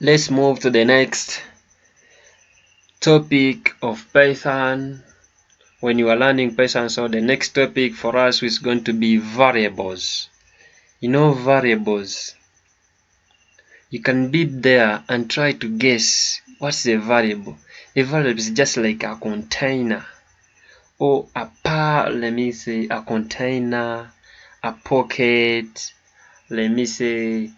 Let's move to the next topic of Python. When you are learning Python, so the next topic for us is going to be variables. You know, variables, you can be there and try to guess what's a variable. A variable is just like a container, or a let me say a container, a pocket, let me say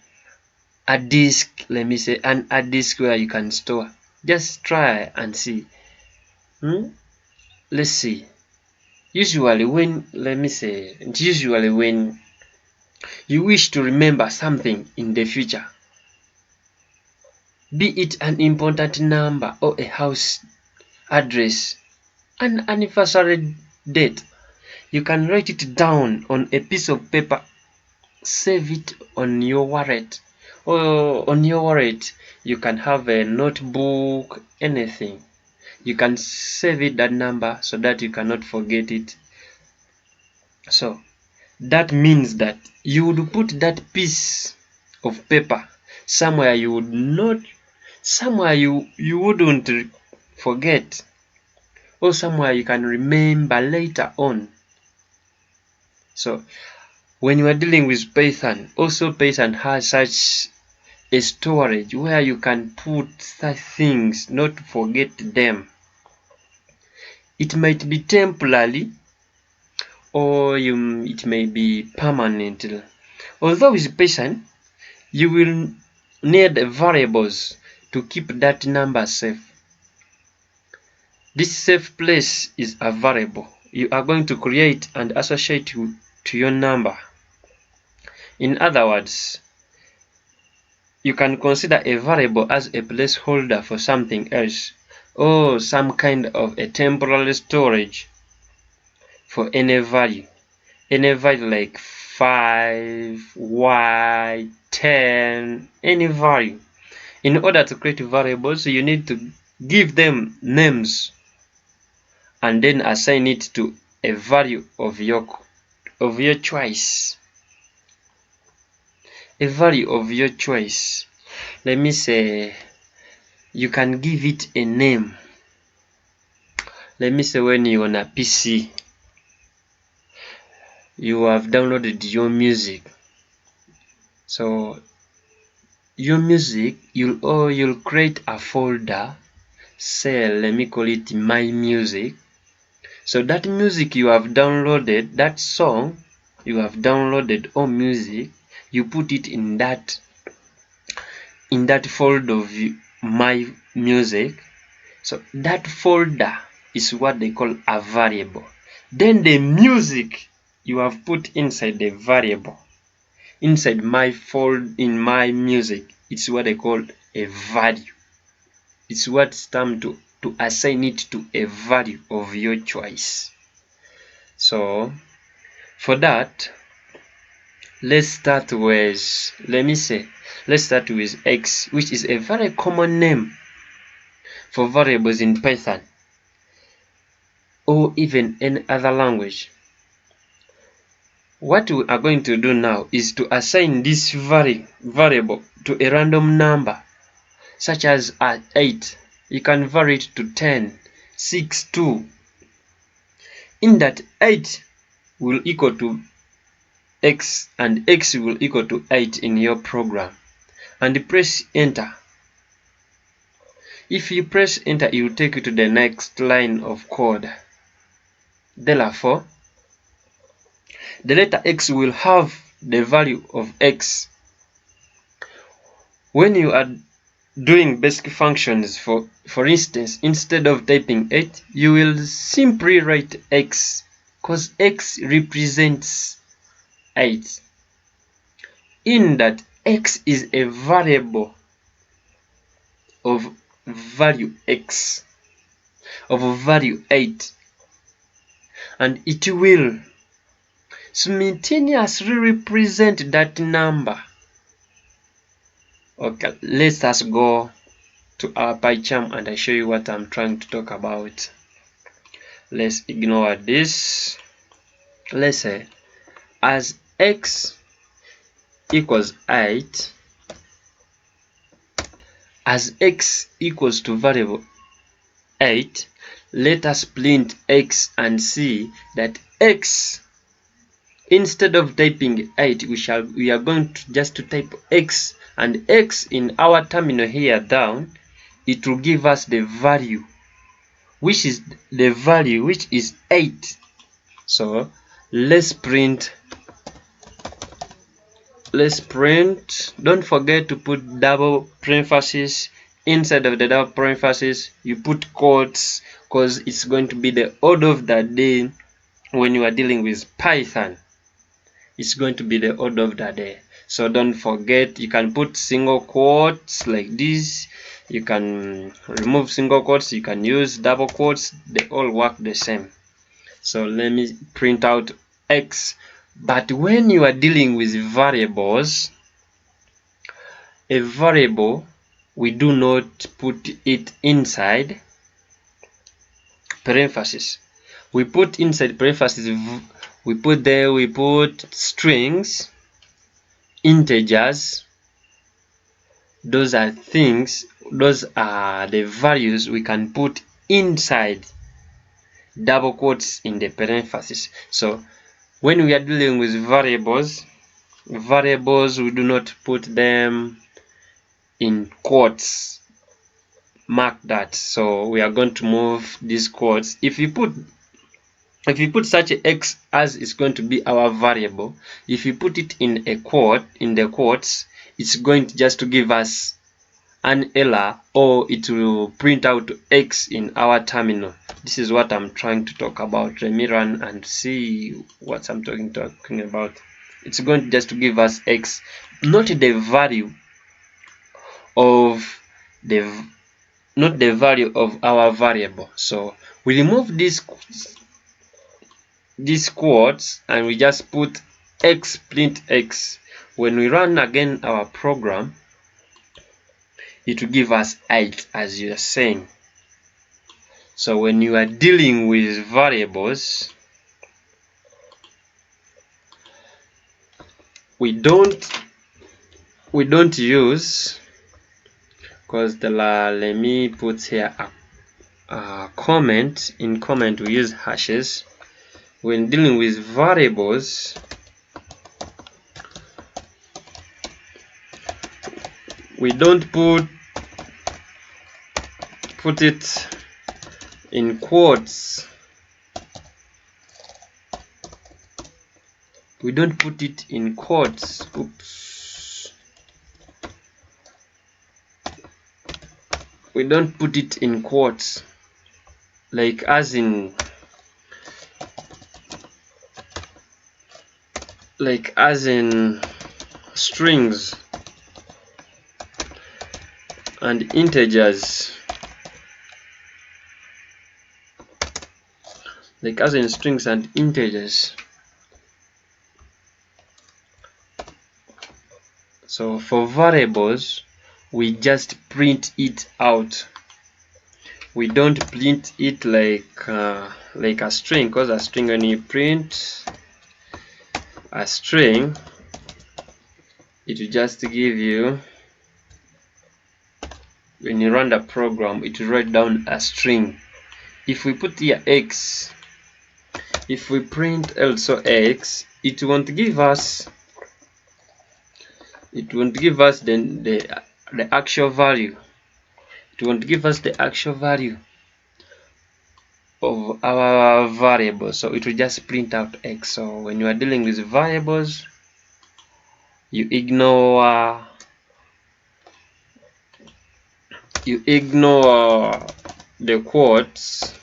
a disk, let me say a disk where you can store. Just try and see. Let's see. Usually when you wish to remember something in the future, be it an important number or a house address, an anniversary date, you can write it down on a piece of paper, save it on your wallet, or on your wallet you can have a notebook, anything. You can save it, that number, so that you cannot forget it. So that means that you would put that piece of paper somewhere you would not, somewhere you wouldn't forget, or somewhere you can remember later on. So when you are dealing with Python, also Python has such a storage where you can put such things, not to forget them. It might be temporary, or it may be permanent. Although with Python, you will need variables to keep that number safe. This safe place is a variable you are going to create and associate to your number. In other words, you can consider a variable as a placeholder for something else, or some kind of a temporary storage for any value like 5, y, 10, any value. In order to create variables, you need to give them names and then assign it to a value of your choice. A value of your choice. Let me say you can give it a name. Let me say when you're on a PC, you have downloaded your music. So your music, you'll create a folder, say let me call it my music. So that music you have downloaded, that song you have downloaded or music, you put it in that folder of my music. So that folder is what they call a variable. Then the music you have put inside the variable, inside my folder, in my music, it's what they call a value. It's what's time to assign it to a value of your choice. So for that, let's start with x, which is a very common name for variables in Python or even any other language. What we are going to do now is to assign this variable to a random number, such as 8. You can vary it to 10, 6, 2. In that 8 will equal to x and x will equal to 8 in your program, and press enter. If you press enter, it will take you to the next line of code. Therefore, the letter x will have the value of x. When you are doing basic functions, for instance, instead of typing 8, you will simply write x, because x represents 8. In that, x is a variable of value x, of value 8, and it will simultaneously represent that number. Okay, let us go to our PyCharm and I show you what I'm trying to talk about. Let's ignore this. Let's say as x equals 8, As x equals to variable 8, let us print x and see that x, instead of typing 8, we are going to just to type x, and x in our terminal here down, it will give us the value, which is 8. So let's print. Don't forget to put double parentheses. Inside of the double parentheses, you put quotes, because it's going to be the order of the day. When you are dealing with Python, it's going to be the order of the day. So don't forget, you can put single quotes like this, you can remove single quotes, you can use double quotes, they all work the same. So let me print out x. But when you are dealing with variables, a variable, we do not put it inside parentheses. We put inside parentheses, we put strings, integers. Those are the values we can put inside double quotes in the parentheses. So when we are dealing with variables, we do not put them in quotes. Mark that. So we are going to move these quotes. If you put such a x as is going to be our variable, if you put it in a quote, in the quotes, it's going to just to give us an error, or it will print out x in our terminal. This is what I'm trying to talk about. Let me run and see what I'm talking about. It's going to just to give us x, not the value of our variable. So we remove these quotes and we just put x, print x. When we run again our program, it will give us 8, as you are saying. So when you are dealing with variables, we don't use, because let me put here a comment. In comment we use hashes. When dealing with variables, we don't put it in quotes. We don't put it in quotes. Oops. We don't put it in quotes, like as in strings and integers. Like as in strings and integers. So for variables, we just print it out. We don't print it like a string, because a string, when you print a string, it will just give you, when you run the program, it will write down a string. If we put here x, if we print also x, it won't give us the actual value. It won't give us the actual value of our variable, so it will just print out x. So when you are dealing with variables, you ignore the quotes,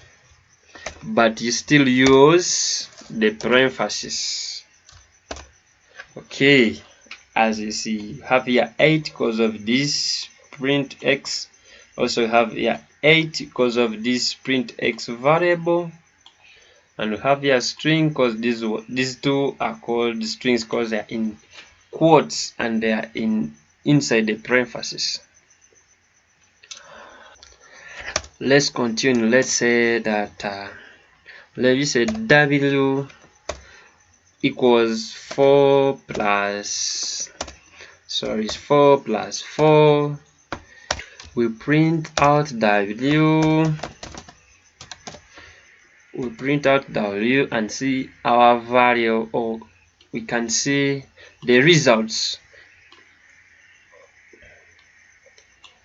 but you still use the parentheses. Okay, as you see, you have here 8 because of this print x. Also have here 8 because of this print x variable, and we have here string because these two are called strings because they are in quotes and they are inside the parentheses. Let's continue. Let's say that let's say w equals 4 plus 4. we print out W. We print out W and see our value, or we can see the results.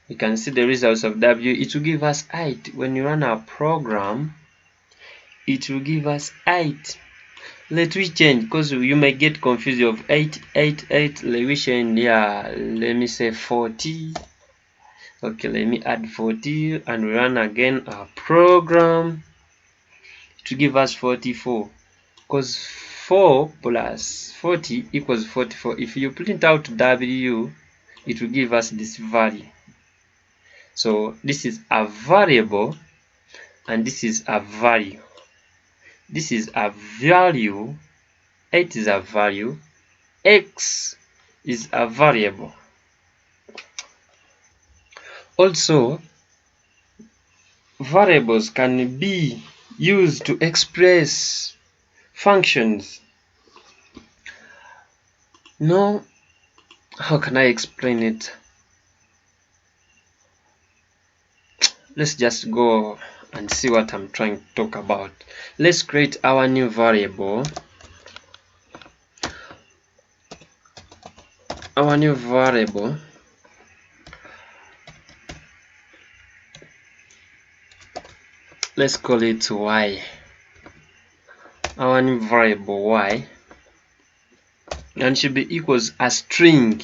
We can see the results of W. It will give us 8. When you run our program, it will give us 8. Let me change, because you may get confused of 8, 8, 8. Let me change, yeah, let me say 40. Okay, let me add 40 and run again our program. It will give us 44, because 4 plus 40 equals 44. If you print out W, it will give us this value. So this is a variable and this is a value. This is a value, 8 is a value, X is a variable. Also, variables can be used to express functions. No, how can I explain it? Let's just go and see what I'm trying to talk about. Let's create our new variable. Our new variable. Let's call it Y. Our new variable Y, and should be equals a string,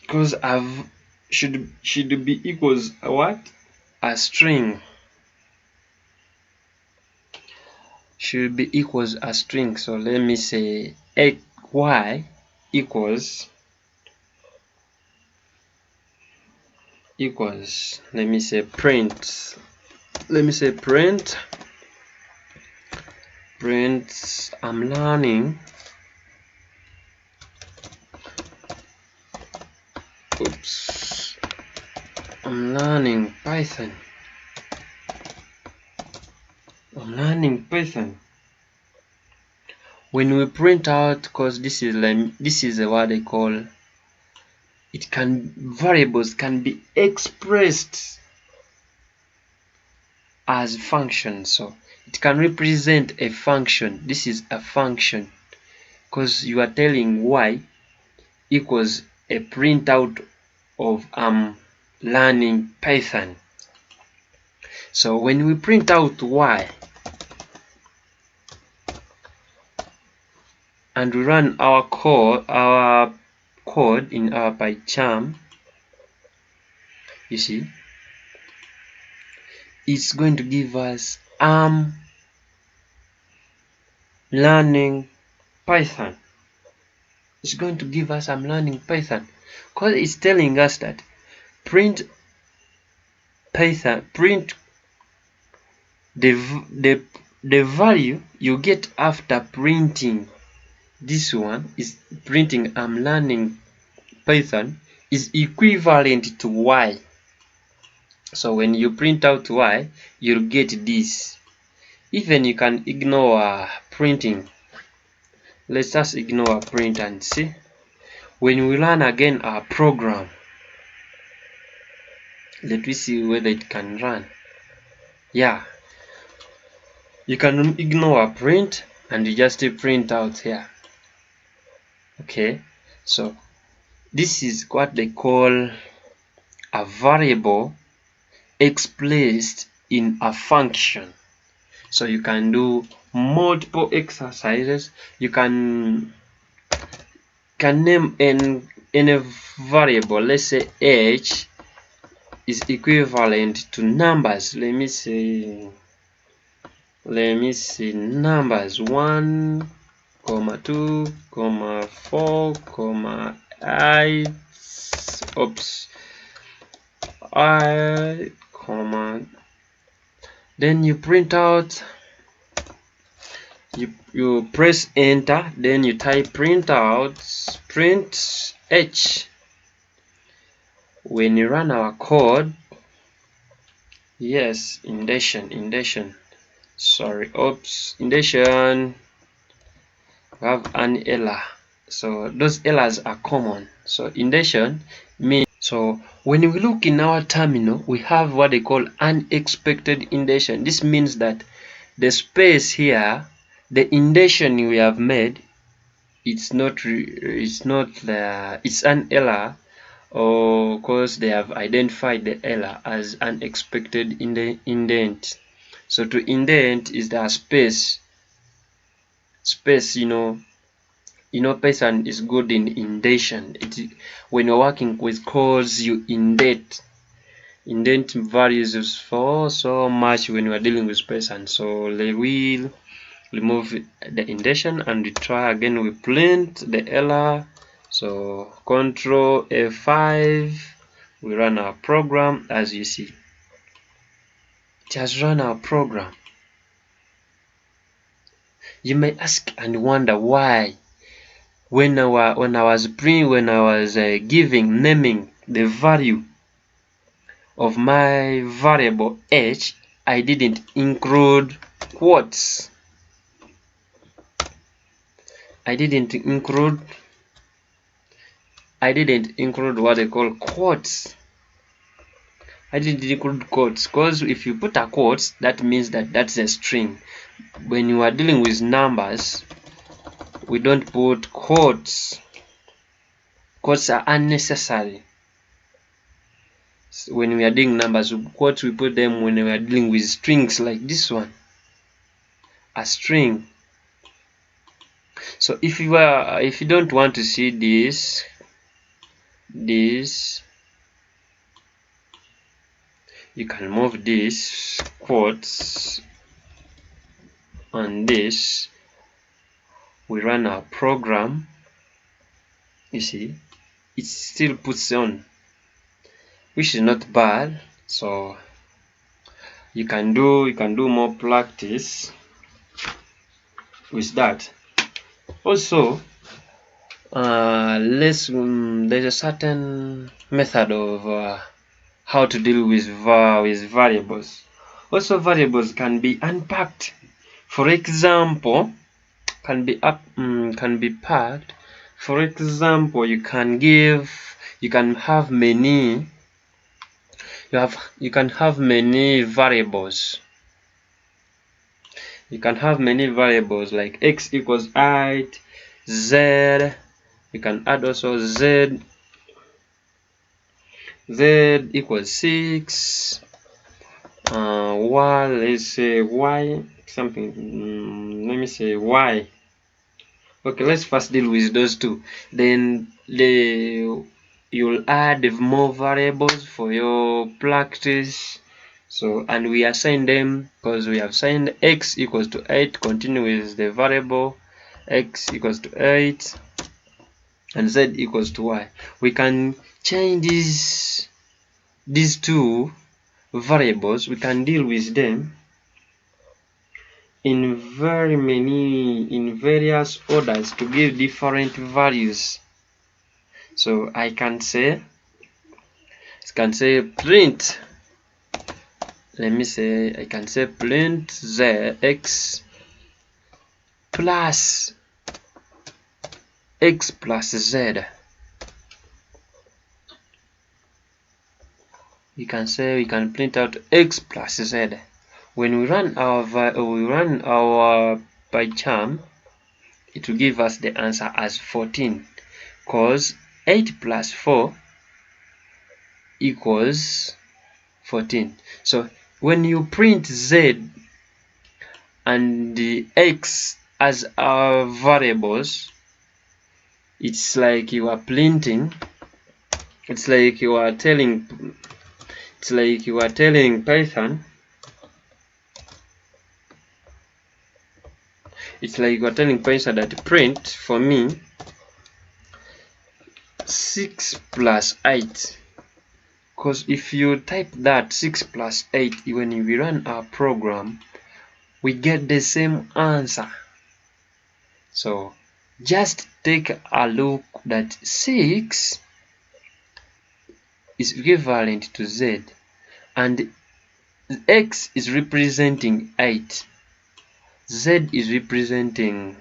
because should be equals a what? A string. Should be equals a string. So let me say Y equals let me say print. Let me say print I'm learning. Oops. I'm learning Python. I'm learning Python. When we print out, because this is what they call, variables can be expressed as functions. So it can represent a function. This is a function, because you are telling Y equals a printout of learning Python. So when we print out Y and we run our code in our PyCharm, you see, it's going to give us learning Python. It's going to give us learning Python, because it's telling us that print Python, print the value you get after printing. This one is printing learning Python is equivalent to Y. So when you print out Y, you'll get this. Even you can ignore printing. Let's just ignore print and see. When we run again our program, let me see whether it can run. Yeah, you can ignore print and you just print out here. Okay, so this is what they call a variable expressed in a function. So you can do multiple exercises. You can name any variable. Let's say h is equivalent to numbers. Let me say numbers 1, 2, 4, 8, then you print out, you press enter, then you type print h. When you run our code, yes, indentation, sorry, indentation, we have an error. So those errors are common. So indentation means, So when we look in our terminal, we have what they call unexpected indentation. This means that the space here, the indentation we have made, it's an error, or because they have identified the error as unexpected indent. So to indent is the space, Python is good in indentation. When you're working with codes, you indent values for so much when you are dealing with Python. So they will remove the indentation and we try again. We print the error. So Control F5, we run our program. As you see, it has run our program. You may ask and wonder why, when I was naming the value of my variable h, I didn't include quotes. I didn't include what they call quotes. I didn't include quotes because if you put a quotes, that means that that's a string. When you are dealing with numbers, we don't put quotes. Quotes are unnecessary. When we are doing numbers, quotes we put them when we are dealing with strings like this one, a string. So if you don't want to see this, you can move this quotes on this. We run our program. You see, it still puts on, which is not bad. So you can do more practice with that. Also, there's a certain method of how to deal with variables. Also, variables can be unpacked. For example, can be packed. For example, you can have many variables. You can have many variables like x equals 8, z. You can add also z equals 6, y, let's say y something, let me say y. Okay, let's first deal with those two. Then you'll add more variables for your practice. So, and we assign them because we have assigned x equals to 8. Continue with the variable x equals to 8 and z equals to y. We can change these two variables. We can deal with them in various orders to give different values. So I can say print. Let me say I can say print z x plus z. We can print out x plus z. When we run our PyCharm, it will give us the answer as 14, because 8 plus 4 equals 14. So when you print z and the x as our variables, it's like you are printing. It's like you are telling Python. It's like you are telling Python that print for me 6 plus 8. Because if you type that 6 plus 8, when we run our program, we get the same answer. So just take a look that 6 is equivalent to z and x is representing 8, z is representing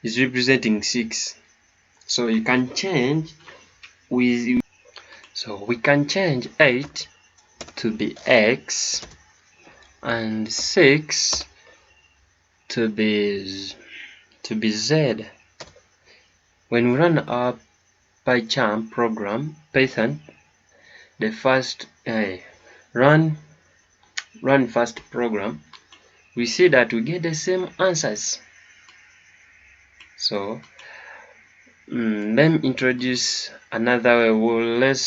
6. So you can change with So we can change 8 to be x and 6 to be z. When we run our PyCharm program, Python, the first run first program, we see that we get the same answers. So let me introduce another way. Let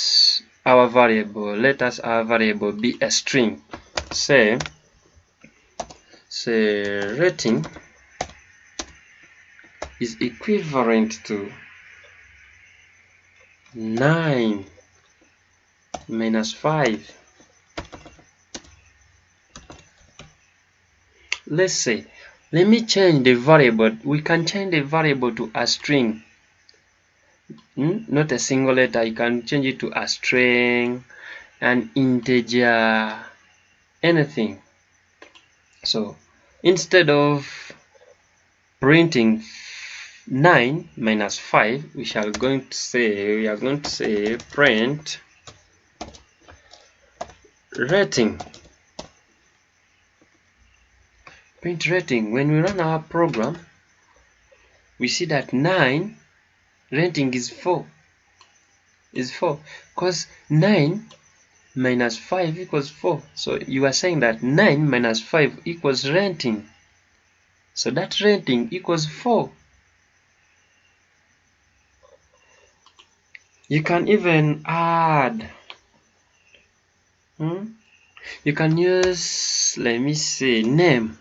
our variable be a string. Say rating is equivalent to 9 minus 5. Let's say, let me change the variable. We can change the variable to a string, not a single letter. You can change it to a string, an integer, anything. So instead of printing 9 minus 5, we are going to say print rating. Print rating. When we run our program, we see that 9 rating is 4. Because 9 minus 5 equals 4. So you are saying that 9 minus 5 equals rating. So that rating equals 4. You can even add. You can use, let me see, name.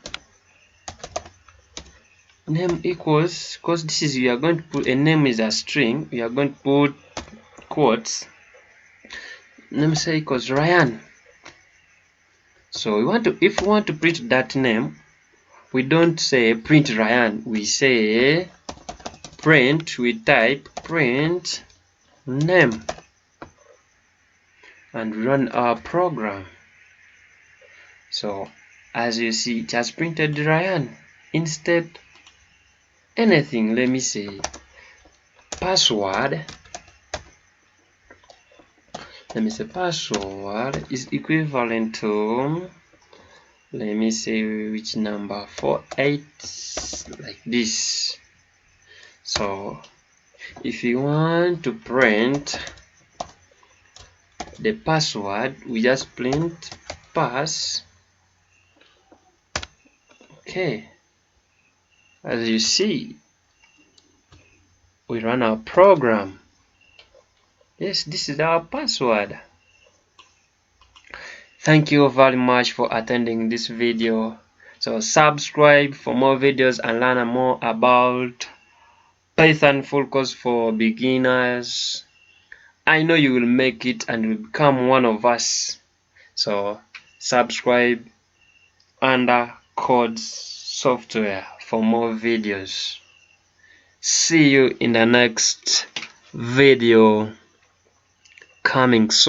Name equals, because this is, you are going to put, a name is a string, you are going to put quotes. Name say equals Ryan. So if we want to print that name, we don't say print Ryan, we say print, we type print name and run our program. So as you see, it has printed Ryan. Instead anything, let me say password. Let me say password is equivalent to, let me say which number, 48, like this. So if you want to print the password, we just print pass. Okay, as you see, we run our program. Yes, this is our password. Thank you very much for attending this video. So subscribe for more videos and learn more about Python full course for beginners. I know you will make it and will become one of us. So subscribe under Codes Software for more videos. See you in the next video coming soon.